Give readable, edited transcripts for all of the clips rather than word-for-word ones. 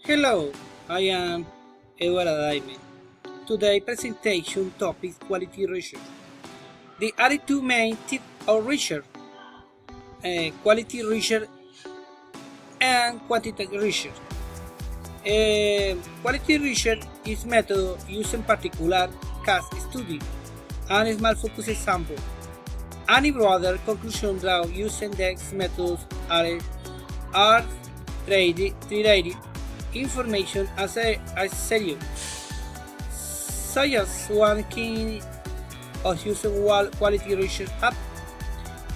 Hello, I am Edward Adaime. Today's presentation topic quality research. The are two main types of research, quality research and quantitative research. Quality research is method used in particular case study and small focus sample. Any broader conclusion draw using these methods are treated information as serious. Such as one key of using quality research app.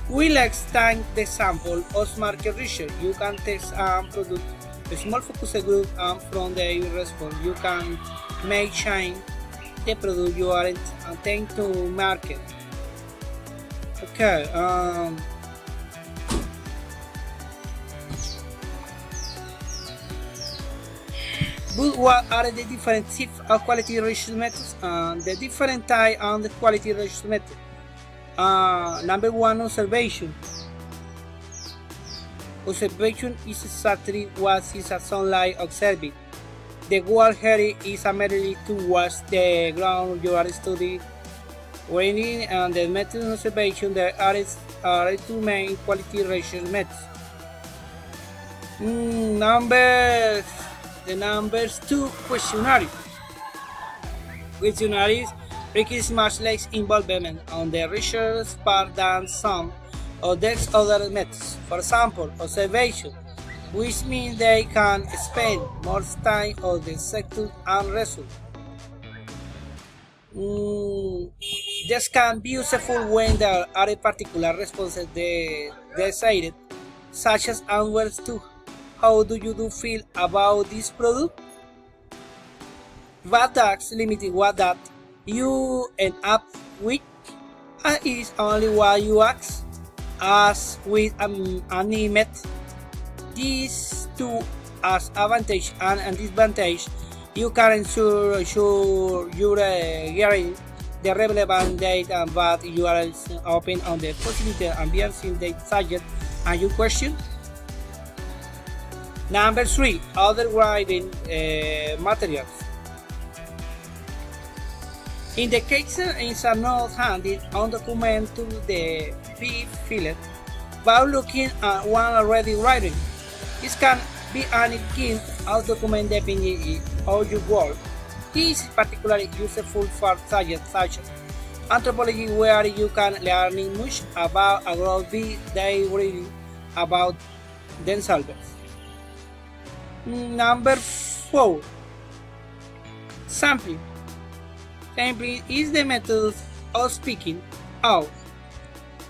We'll extend the sample of market research. You can test and produce a small focus group and from the response you can make change the product you are intending to market. Okay. But what are the different types of quality research methods and the different types of the quality research method? Number one, observation. Observation is exactly what is a sunlight observing. The goal here is merely to watch the ground you are studying. Reading and the method of observation there are two main quality research methods. The numbers two questionnaires. Questionnaires requires much less involvement on the research part than some of these other methods. For example, observation, which means they can spend more time on the sector and result. This can be useful when there are particular responses decided, such as answers to how do you feel about this product? But that's limited what that you end up with is only what you ask. As with any method, these two as advantage and disadvantage, you can ensure you're getting the relevant data, but you are open on the possibility of advancing the subject and your question. Number three, other writing materials. In the case is a note handed on document to the be filled by looking at one already written. This can be any kind of document depending on your work. This is particularly useful for subjects such as anthropology, where you can learn much about a group they reading about themselves. Number four, sampling. Sampling is the method of speaking out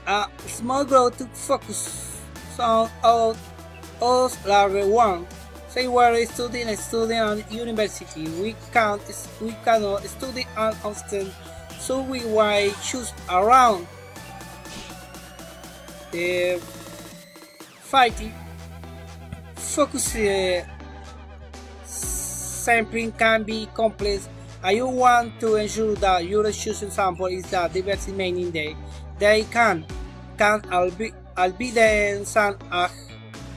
a small group to focus on a larger one. Say we're studying at university. We cannot study and often, so we will choose around the 50 focus. Sampling can be complex, and you want to ensure that your chosen sample is that diverse, meaning they can all be the same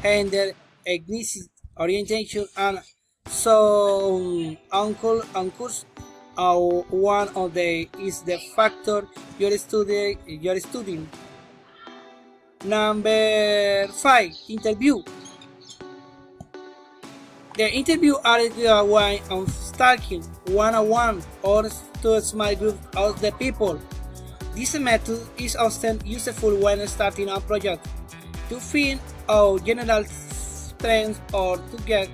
gender, ethnicity, orientation, and so on course. One of the is the factor you're studying. Number five, interview. The interview are a way of talking one-on-one or to a small group of the people. This method is often useful when starting a project to find out general trends or to get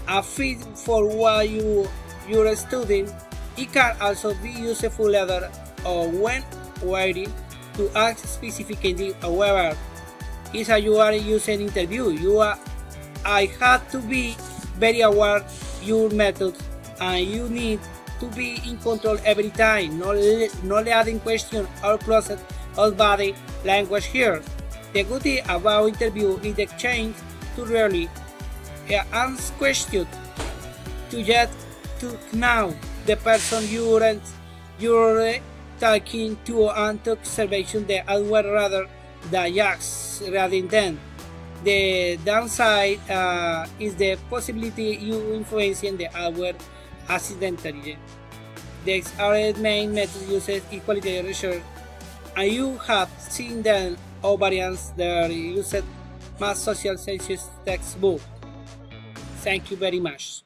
a feel for what you're studying. It can also be useful later or when waiting to ask specifically. However, if you are using interview, I had to be very aware your method and you need to be in control every time, not adding question or process of body language here. The good thing about interview is the exchange to really ask questions to get to know the person you're talking to and to observation the answer rather than just reading them. The downside is the possibility you influencing the hardware accidentally. The XR main method uses equality research, and you have seen then all variants that used mass social sciences textbook. Thank you very much.